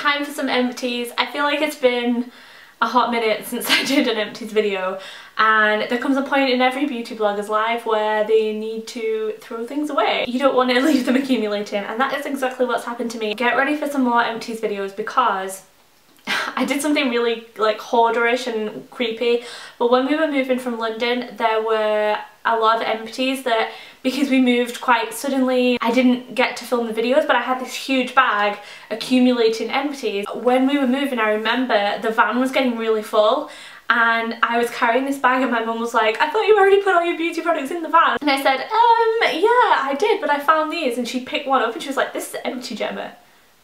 time for some empties. I feel like it's been a hot minute since I did an empties video, and there comes a point in every beauty blogger's life where they need to throw things away. You don't want to leave them accumulating, and that is exactly what's happened to me. Get ready for some more empties videos because I did something really like hoarderish and creepy, but when we were moving from London there were a lot of empties that, because we moved quite suddenly, I didn't get to film the videos, but I had this huge bag accumulating empties. When we were moving, I remember the van was getting really full and I was carrying this bag and my mum was like, I thought you already put all your beauty products in the van. And I said, yeah, I did, but I found these. And she picked one up and she was like, this is empty, Gemma.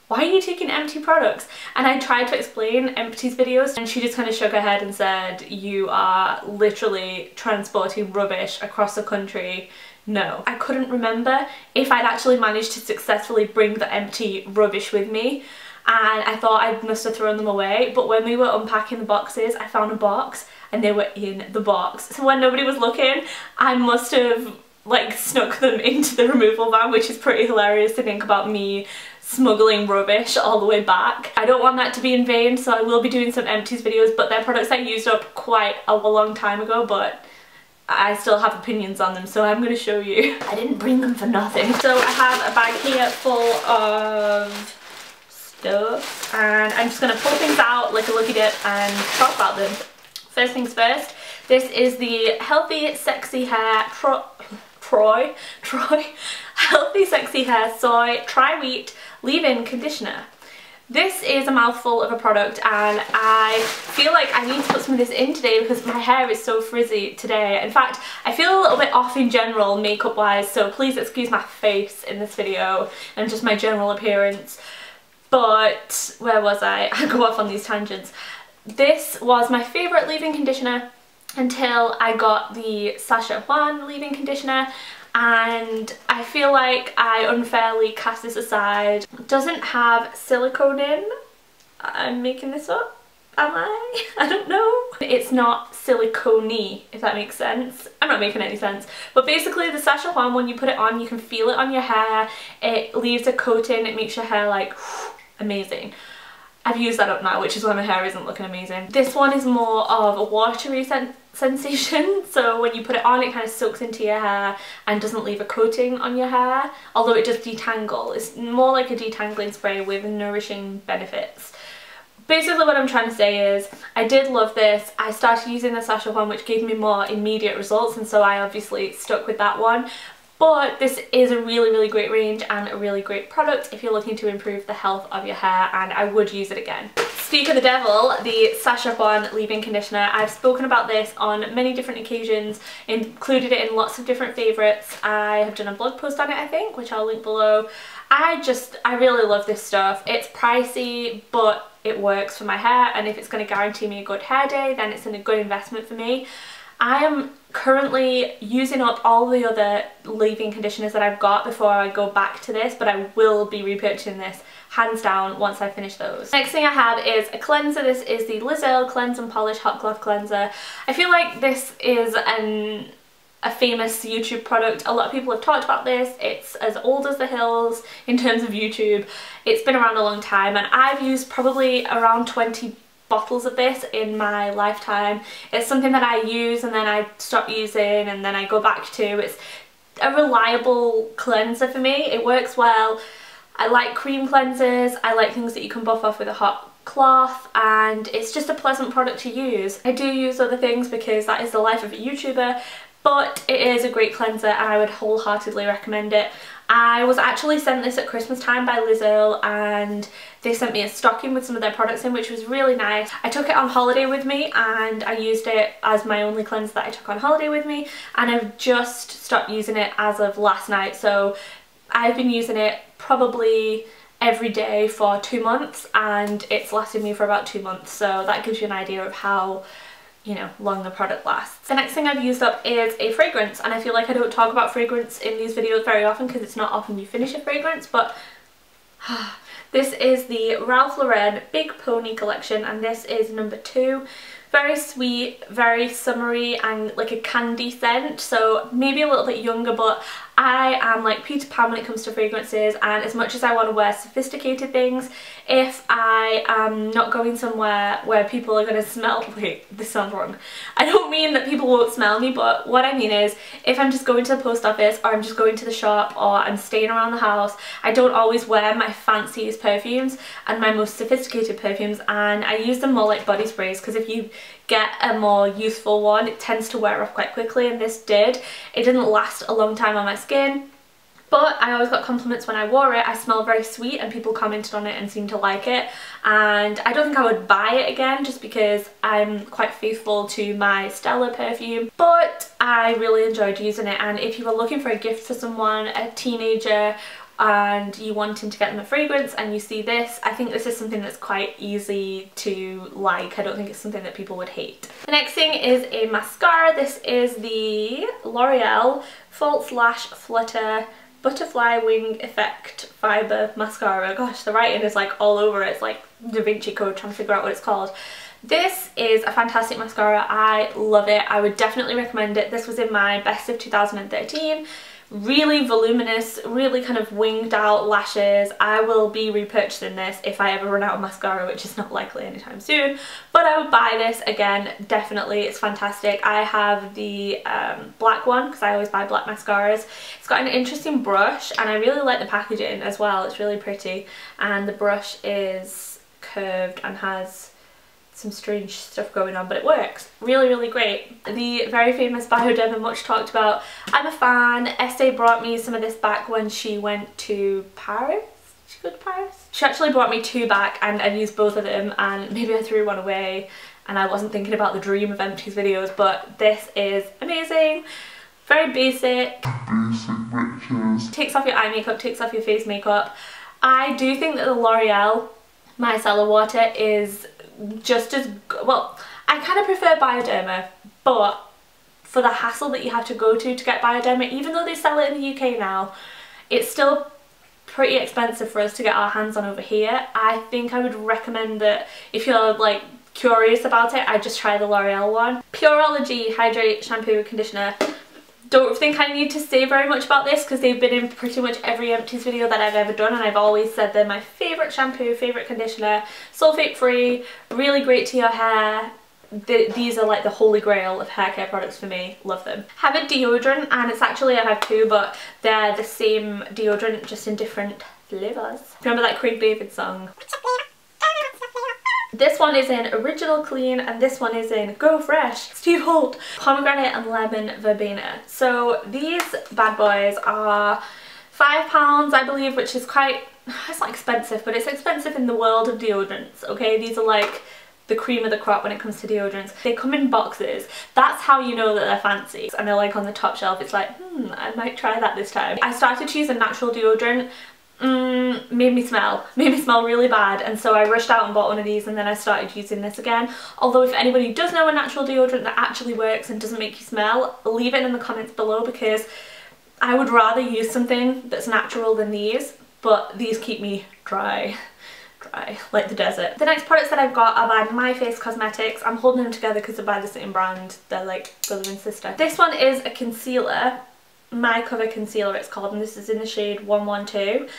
Why are you taking empty products? And I tried to explain empties videos and she just kind of shook her head and said, you are literally transporting rubbish across the country. No. I couldn't remember if I'd actually managed to successfully bring the empty rubbish with me, and I thought I must have thrown them away, but when we were unpacking the boxes I found a box and they were in the box. So when nobody was looking, I must have like snuck them into the removal van, which is pretty hilarious to think about me smuggling rubbish all the way back. I don't want that to be in vain, so I will be doing some empties videos, but they're products I used up quite a long time ago, but I still have opinions on them, so I'm going to show you. I didn't bring them for nothing. So I have a bag here full of stuff and I'm just going to pull things out like a lucky dip and talk about them. First things first, this is the Healthy Sexy Hair Healthy Sexy Hair Soy Tri-Wheat Leave-In Conditioner. This is a mouthful of a product and I feel like I need to put some of this in today because my hair is so frizzy today. In fact, I feel a little bit off in general makeup wise, so please excuse my face in this video and just my general appearance. But where was I? I go off on these tangents. This was my favourite leave-in conditioner until I got the Sachajuan leave-in conditioner, and I feel like I unfairly cast this aside. It doesn't have silicone in. I'm making this up, am I? I don't know. It's not silicone-y, if that makes sense. I'm not making any sense. But basically the Sachajuan, when you put it on, you can feel it on your hair. It leaves a coating, it makes your hair like amazing. I've used that up now, which is why my hair isn't looking amazing. This one is more of a watery sensation, so when you put it on it kind of soaks into your hair and doesn't leave a coating on your hair, although it does detangle. It's more like a detangling spray with nourishing benefits. Basically what I'm trying to say is I did love this. I started using the Sachajuan, which gave me more immediate results, and so I obviously stuck with that one. But this is a really great range and a really great product if you're looking to improve the health of your hair, and I would use it again. Speak of the devil, the Sachajuan leave-in conditioner. I've spoken about this on many different occasions, included it in lots of different favourites. I have done a blog post on it, I think, which I'll link below. I really love this stuff. It's pricey, but it works for my hair, and if it's going to guarantee me a good hair day, then it's a good investment for me. I am currently using up all the other leave-in conditioners that I've got before I go back to this, but I will be repurchasing this hands down once I finish those. Next thing I have is a cleanser. This is the Earle Cleanse and Polish Hot Cloth Cleanser. I feel like this is a famous YouTube product. A lot of people have talked about this. It's as old as the hills in terms of YouTube. It's been around a long time, and I've used probably around 20 bottles of this in my lifetime. It's something that I use and then I stop using and then I go back to. It's a reliable cleanser for me. It works well. I like cream cleansers. I like things that you can buff off with a hot cloth, and it's just a pleasant product to use. I do use other things because that is the life of a YouTuber, but it is a great cleanser and I would wholeheartedly recommend it. I was actually sent this at Christmas time by Earle, and they sent me a stocking with some of their products in, which was really nice. I took it on holiday with me and I used it as my only cleanser that I took on holiday with me, and I've just stopped using it as of last night. So I've been using it probably every day for 2 months, and it's lasted me for about 2 months, so that gives you an idea of how, you know, long the product lasts. The next thing I've used up is a fragrance, and I feel like I don't talk about fragrance in these videos very often because it's not often you finish a fragrance, but this is the Ralph Lauren Big Pony collection, and this is number 2. Very sweet, very summery, and like a candy scent, so maybe a little bit younger, but I am like Peter Pan when it comes to fragrances, and as much as I want to wear sophisticated things, if I I am not going somewhere where people are going to smell, wait, this sounds wrong. I don't mean that people won't smell me, but what I mean is if I'm just going to the post office or I'm just going to the shop or I'm staying around the house, I don't always wear my fanciest perfumes and my most sophisticated perfumes, and I use them more like body sprays, because if you get a more youthful one it tends to wear off quite quickly, and this did. It didn't last a long time on my skin, but I always got compliments when I wore it. I smell very sweet and people commented on it and seemed to like it, and I don't think I would buy it again just because I'm quite faithful to my Stella perfume, but I really enjoyed using it. And if you were looking for a gift for someone, a teenager, and you wanting to get them a fragrance and you see this, I think this is something that's quite easy to like. I don't think it's something that people would hate. The next thing is a mascara. This is the L'Oreal False Lash Flutter Butterfly Wing Effect Fibre Mascara. Gosh, the writing is like all over it. It's like Da Vinci Code trying to figure out what it's called. This is a fantastic mascara. I love it. I would definitely recommend it. This was in my best of 2013. Really voluminous, really kind of winged out lashes. I will be repurchasing this if I ever run out of mascara, which is not likely anytime soon, but I would buy this again, definitely. It's fantastic. I have the black one because I always buy black mascaras. It's got an interesting brush and I really like the packaging as well. It's really pretty, and the brush is curved and has some strange stuff going on, but it works really, really great. The very famous Bioderma, much talked about. I'm a fan. Estee brought me some of this back when she went to Paris. Did she go to Paris? She actually brought me two back and I've used both of them, and maybe I threw one away and I wasn't thinking about the dream of Empties videos, but this is amazing. Very basic. Takes off your eye makeup, takes off your face makeup. I do think that the L'Oreal Micellar water is just as well. I kind of prefer Bioderma, but for the hassle that you have to go to get Bioderma, even though they sell it in the UK now, it's still pretty expensive for us to get our hands on over here. I think I would recommend that if you're like curious about it, I just try the L'Oreal one. Pureology Hydrate Shampoo Conditioner. Don't think I need to say very much about this because they've been in pretty much every Empties video that I've ever done, and I've always said they're my favourite shampoo, favourite conditioner, sulfate free, really great to your hair. These are like the holy grail of hair care products for me. Love them. Have a deodorant, and it's actually, I have two, but they're the same deodorant just in different flavours. Remember that Craig David song? This one is in Original Clean and this one is in Go Fresh, Steve Holt, Pomegranate and Lemon Verbena. So these bad boys are £5 I believe, which is quite, it's not expensive, but it's expensive in the world of deodorants, okay? These are like the cream of the crop when it comes to deodorants. They come in boxes. That's how you know that they're fancy. And they're like on the top shelf. It's like, I might try that this time. I started to use a natural deodorant. Made me smell really bad, and so I rushed out and bought one of these, and then I started using this again. Although if anybody does know a natural deodorant that actually works and doesn't make you smell, leave it in the comments below, because I would rather use something that's natural than these, but these keep me dry like the desert. The next products that I've got are by MyFace Cosmetics. I'm holding them together because they're by the same brand. They're like brother and sister. This one is a concealer, My Cover Concealer it's called, and this is in the shade 112.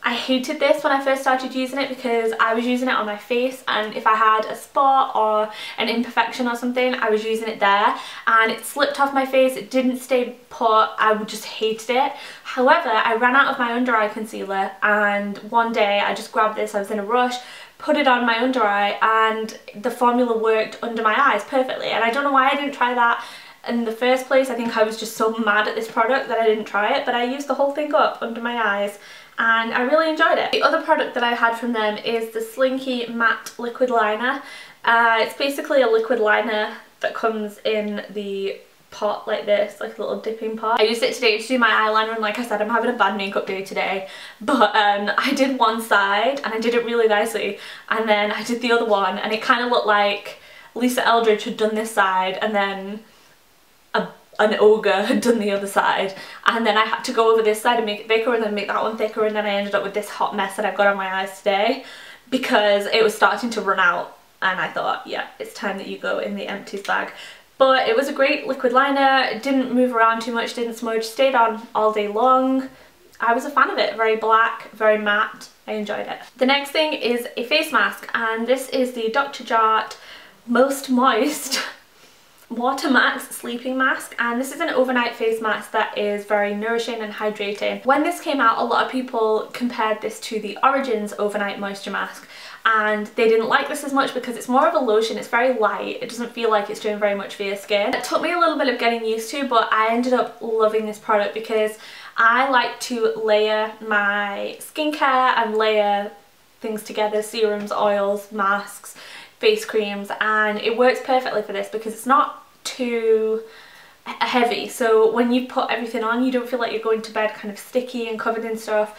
I hated this when I first started using it because I was using it on my face, and if I had a spot or an imperfection or something, I was using it there and it slipped off my face. It didn't stay put. I just hated it. However, I ran out of my under eye concealer, and one day I just grabbed this. I was in a rush, put it on my under eye, and the formula worked under my eyes perfectly, and I don't know why I didn't try that in the first place. I think I was just so mad at this product that I didn't try it, but I used the whole thing up under my eyes and I really enjoyed it. The other product that I had from them is the Slinky Matte Liquid Liner. It's basically a liquid liner that comes in the pot like this, like a little dipping pot. I used it today to do my eyeliner, and like I said, I'm having a bad makeup day today, but I did one side and I did it really nicely, and then I did the other one and it kind of looked like Lisa Eldridge had done this side and then an ogre had done the other side, and then I had to go over this side and make it thicker and then make that one thicker, and then I ended up with this hot mess that I've got on my eyes today because it was starting to run out, and I thought, yeah, it's time that you go in the Empties bag. But it was a great liquid liner. It didn't move around too much, didn't smudge, stayed on all day long. I was a fan of it. Very black, very matte. I enjoyed it. The next thing is a face mask, and this is the Dr. Jart Most Moist Water Max Sleeping Mask, and this is an overnight face mask that is very nourishing and hydrating. When this came out, a lot of people compared this to the Origins Overnight Moisture Mask, and they didn't like this as much because it's more of a lotion. It's very light. It doesn't feel like it's doing very much for your skin. It took me a little bit of getting used to, but I ended up loving this product because I like to layer my skincare and layer things together, serums, oils, masks, face creams, and it works perfectly for this because it's not too heavy. So when you put everything on, you don't feel like you're going to bed kind of sticky and covered in stuff,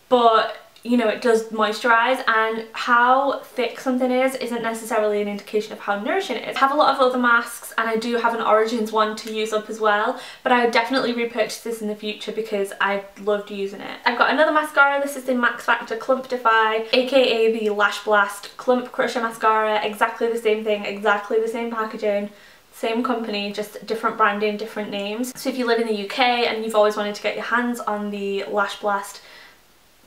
but you know, it does moisturize, and how thick something is isn't necessarily an indication of how nourishing it is. I have a lot of other masks, and I do have an Origins one to use up as well, but I would definitely repurchase this in the future because I loved using it. I've got another mascara. This is the Max Factor Clump Defy, aka the Lash Blast Clump Crusher Mascara. Exactly the same thing, exactly the same packaging, same company, just different branding, different names. So if you live in the UK and you've always wanted to get your hands on the Lash Blast,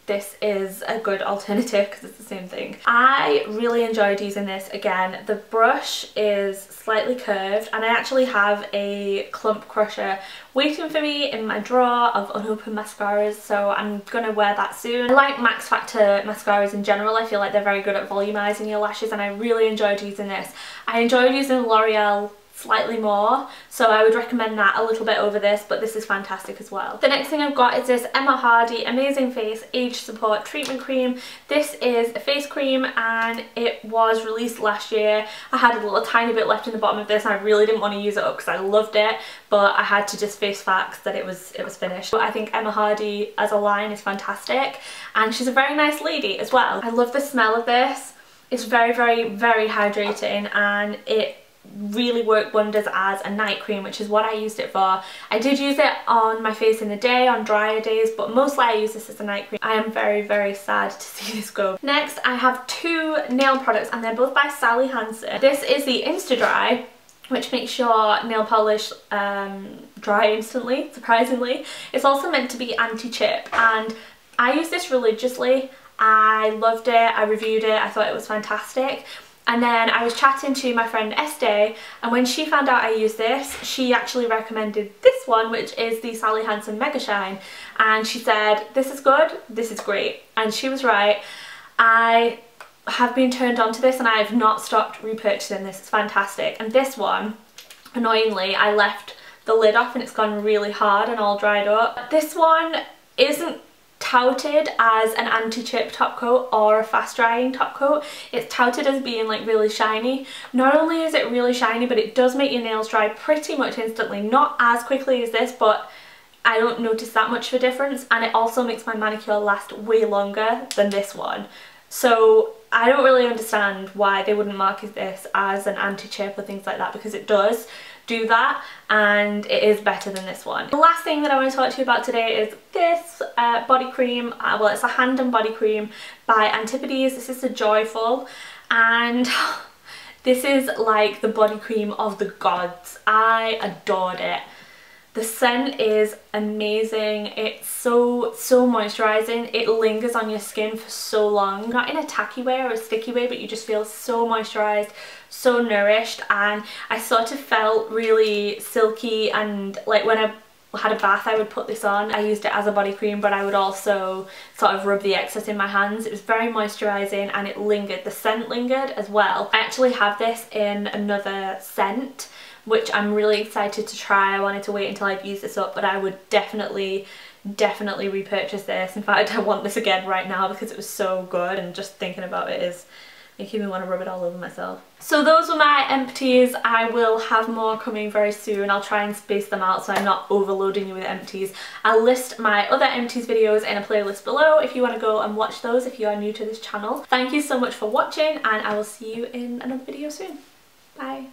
this is a good alternative because it's the same thing. I really enjoyed using this. Again, the brush is slightly curved, and I actually have a Clump Crusher waiting for me in my drawer of unopened mascaras, so I'm gonna wear that soon. I like Max Factor mascaras in general. I feel like they're very good at volumizing your lashes, and I really enjoyed using this. I enjoyed using L'Oreal slightly more, so I would recommend that a little bit over this, but this is fantastic as well. The next thing I've got is this Emma Hardie Amazing Face Age Support Treatment Cream. This is a face cream, and it was released last year. I had a little tiny bit left in the bottom of this, and I really didn't want to use it up because I loved it, but I had to just face facts that it was finished. But I think Emma Hardie as a line is fantastic, and she's a very nice lady as well. I love the smell of this. It's very, very, very hydrating, and it really worked wonders as a night cream, which is what I used it for. I did use it on my face in the day, on drier days, but mostly I use this as a night cream. I am very, very sad to see this go. Next, I have two nail products, and they're both by Sally Hansen. This is the Insta Dry, which makes your nail polish dry instantly, surprisingly. It's also meant to be anti-chip, and I use this religiously. I loved it, I reviewed it, I thought it was fantastic. And then I was chatting to my friend Estee, and when she found out I used this, she actually recommended this one, which is the Sally Hansen Mega Shine. And she said, this is good, this is great. And she was right. I have been turned on to this, and I have not stopped repurchasing this. It's fantastic. And this one, annoyingly, I left the lid off and it's gone really hard and all dried up. This one isn't touted as an anti-chip top coat or a fast drying top coat. It's touted as being like really shiny. Not only is it really shiny, but it does make your nails dry pretty much instantly. Not as quickly as this, but I don't notice that much of a difference, and it also makes my manicure last way longer than this one. So I don't really understand why they wouldn't market this as an anti-chip or things like that, because it does do that and it is better than this one. The last thing that I want to talk to you about today is this body cream. Well, it's a hand and body cream by Antipodes. This is the Joyful, and this is like the body cream of the gods. I adored it. The scent is amazing. It's so moisturising. It lingers on your skin for so long. Not in a tacky way or a sticky way, but you just feel so moisturised, so nourished, and I sort of felt really silky, and like when I had a bath I would put this on. I used it as a body cream, but I would also sort of rub the excess in my hands. It was very moisturising and it lingered. The scent lingered as well. I actually have this in another scent, which I'm really excited to try. I wanted to wait until I'd used this up, but I would definitely repurchase this. In fact, I want this again right now because it was so good, and just thinking about it is making me want to rub it all over myself. So those were my empties. I will have more coming very soon. I'll try and space them out so I'm not overloading you with empties. I'll list my other empties videos in a playlist below if you want to go and watch those if you are new to this channel. Thank you so much for watching, and I will see you in another video soon. Bye.